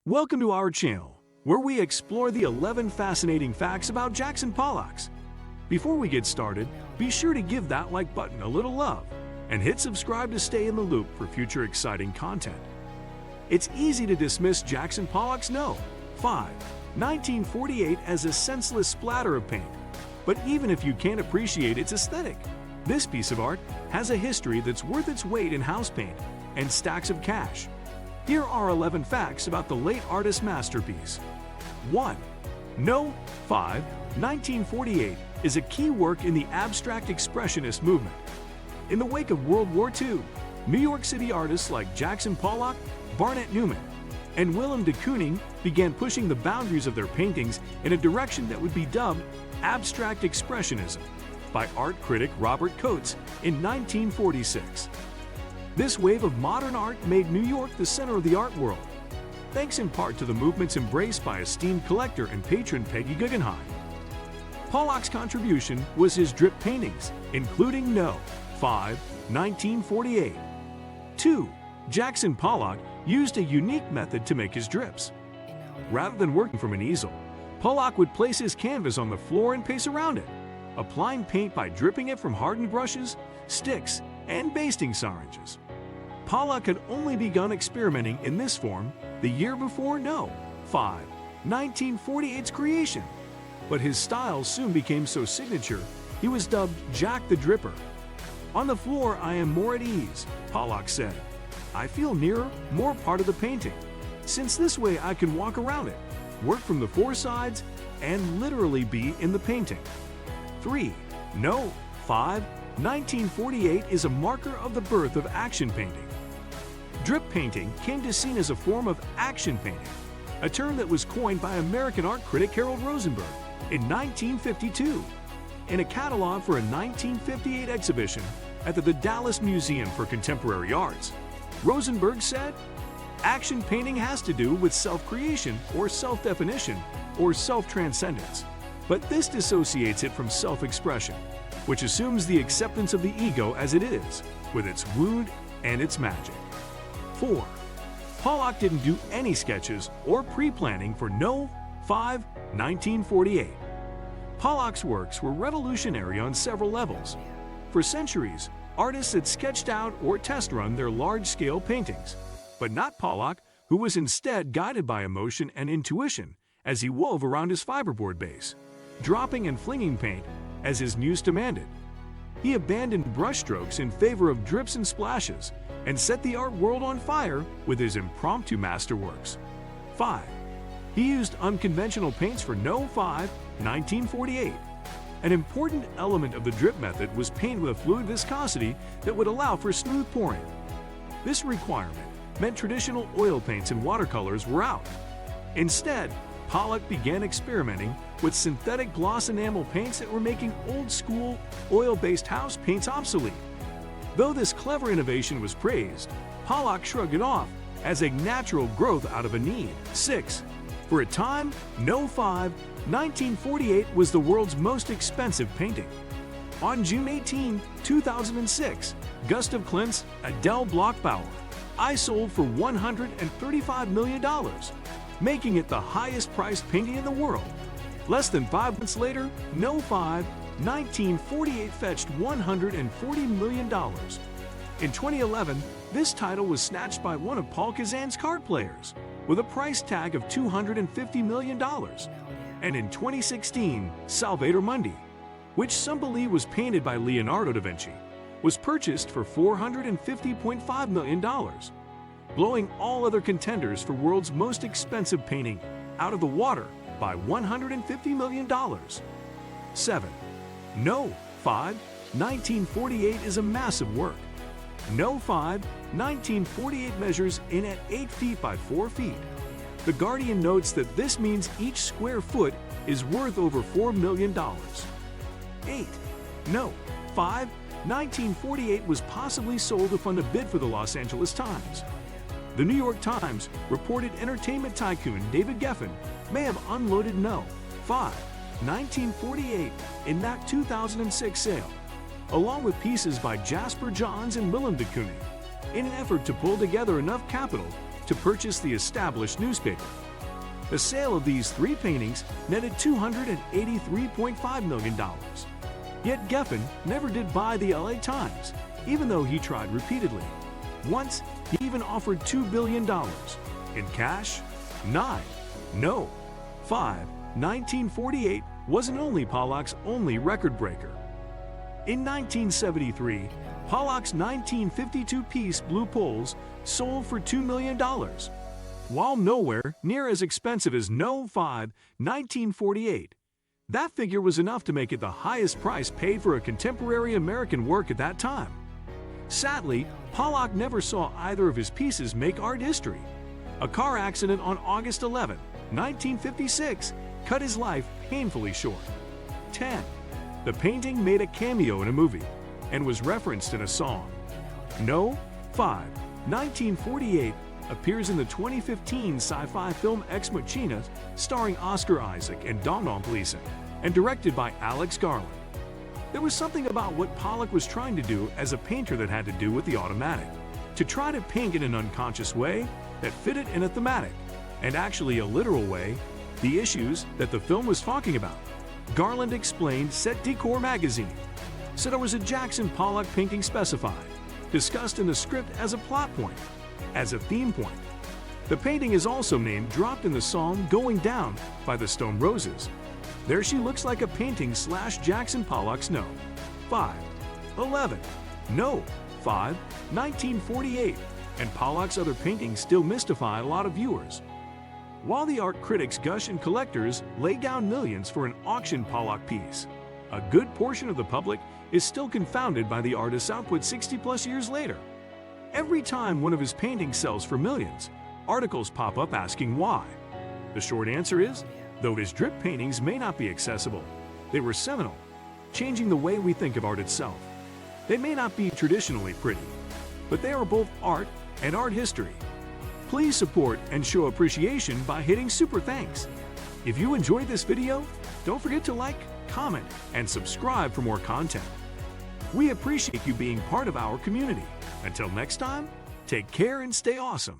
Welcome to our channel, where we explore the 11 fascinating facts about Jackson Pollocks. Before we get started, be sure to give that like button a little love and hit subscribe to stay in the loop for future exciting content. It's easy to dismiss Jackson Pollock's No. 5, 1948 as a senseless splatter of paint, but even if you can't appreciate its aesthetic, this piece of art has a history that's worth its weight in house paint and stacks of cash. Here are 11 facts about the late artist's masterpiece. 1. No. 5, 1948 is a key work in the abstract expressionist movement. In the wake of World War II, New York City artists like Jackson Pollock, Barnett Newman, and Willem de Kooning began pushing the boundaries of their paintings in a direction that would be dubbed abstract expressionism by art critic Robert Coates in 1946. This wave of modern art made New York the center of the art world, thanks in part to the movements embraced by esteemed collector and patron Peggy Guggenheim. Pollock's contribution was his drip paintings, including No. 5, 1948. 2. Jackson Pollock used a unique method to make his drips. Rather than working from an easel, Pollock would place his canvas on the floor and pace around it, applying paint by dripping it from hardened brushes, sticks, and basting syringes. Pollock had only begun experimenting in this form the year before No. 5, 1948's creation, but his style soon became so signature he was dubbed Jack the Dripper. "On the floor I am more at ease," Pollock said. "I feel nearer, more part of the painting, since this way I can walk around it, work from the four sides, and literally be in the painting." 3. No. 5, 1948 is a marker of the birth of action painting. Drip painting came to be seen as a form of action painting, a term that was coined by American art critic Harold Rosenberg in 1952. In a catalog for a 1958 exhibition at the Dallas Museum for Contemporary Arts, Rosenberg said, "Action painting has to do with self-creation or self-definition or self-transcendence, but this dissociates it from self-expression, which assumes the acceptance of the ego as it is, with its wound and its magic." 4. Pollock didn't do any sketches or pre-planning for No. 5, 1948. Pollock's works were revolutionary on several levels. For centuries, artists had sketched out or test-run their large-scale paintings, but not Pollock, who was instead guided by emotion and intuition as he wove around his fiberboard base, dropping and flinging paint as his muse demanded. He abandoned brushstrokes in favor of drips and splashes and set the art world on fire with his impromptu masterworks. 5. He used unconventional paints for No. 5, 1948. An important element of the drip method was paint with a fluid viscosity that would allow for smooth pouring. This requirement meant traditional oil paints and watercolors were out. Instead, Pollock began experimenting with synthetic gloss enamel paints that were making old-school, oil-based house paints obsolete. Though this clever innovation was praised, Pollock shrugged it off as a natural growth out of a need. 6. For a time, No. 5, 1948 was the world's most expensive painting. On June 18, 2006, Gustav Klimt's Adele Bloch-Bauer I sold for $135 million, making it the highest-priced painting in the world. Less than 5 months later, No. 5, 1948 fetched $140 million. In 2011, this title was snatched by one of Paul Kazan's card players, with a price tag of $250 million. And in 2016, Salvator Mundi, which some believe was painted by Leonardo da Vinci, was purchased for $450.5 million, blowing all other contenders for world's most expensive painting out of the water by $150 million. 7. No. 5, 1948 is a massive work. No. 5, 1948 measures in at 8 feet by 4 feet. The Guardian notes that this means each square foot is worth over $4 million. 8. No. 5, 1948 was possibly sold to fund a bid for the Los Angeles Times. The New York Times reported entertainment tycoon David Geffen may have unloaded No. 5, 1948 in that 2006 sale, along with pieces by Jasper Johns and Willem de Kooning, in an effort to pull together enough capital to purchase the established newspaper. The sale of these 3 paintings netted $283.5 million. Yet Geffen never did buy the LA Times, even though he tried repeatedly. Once, he even offered $2 billion. In cash? 9. No. 5. 1948 wasn't only Pollock's only record breaker. In 1973, Pollock's 1952-piece Blue Poles sold for $2 million. While nowhere near as expensive as No. 5, 1948, that figure was enough to make it the highest price paid for a contemporary American work at that time. Sadly, Pollock never saw either of his pieces make art history. A car accident on August 11, 1956, cut his life painfully short. 10. The painting made a cameo in a movie and was referenced in a song. No. 5, 1948 appears in the 2015 sci-fi film Ex Machina, starring Oscar Isaac and Domhnall Gleeson, and directed by Alex Garland. There was something about what Pollock was trying to do as a painter that had to do with the automatic, to try to paint in an unconscious way that fitted in a thematic, and actually a literal way, the issues that the film was talking about. Garland explained Set Decor magazine, said there was a Jackson Pollock painting specified, discussed in the script as a plot point, as a theme point. The painting is also named dropped in the song Going Down by the Stone Roses. There she looks like a painting / Jackson Pollock's No. 5. 11. No. 5. 1948, and Pollock's other paintings still mystify a lot of viewers. While the art critics gush and collectors lay down millions for an auction Pollock piece, a good portion of the public is still confounded by the artist's output 60+ years later. Every time one of his paintings sells for millions, articles pop up asking why. The short answer is, though his drip paintings may not be accessible, they were seminal, changing the way we think of art itself. They may not be traditionally pretty, but they are both art and art history. Please support and show appreciation by hitting super thanks. If you enjoyed this video, don't forget to like, comment, and subscribe for more content. We appreciate you being part of our community. Until next time, take care and stay awesome.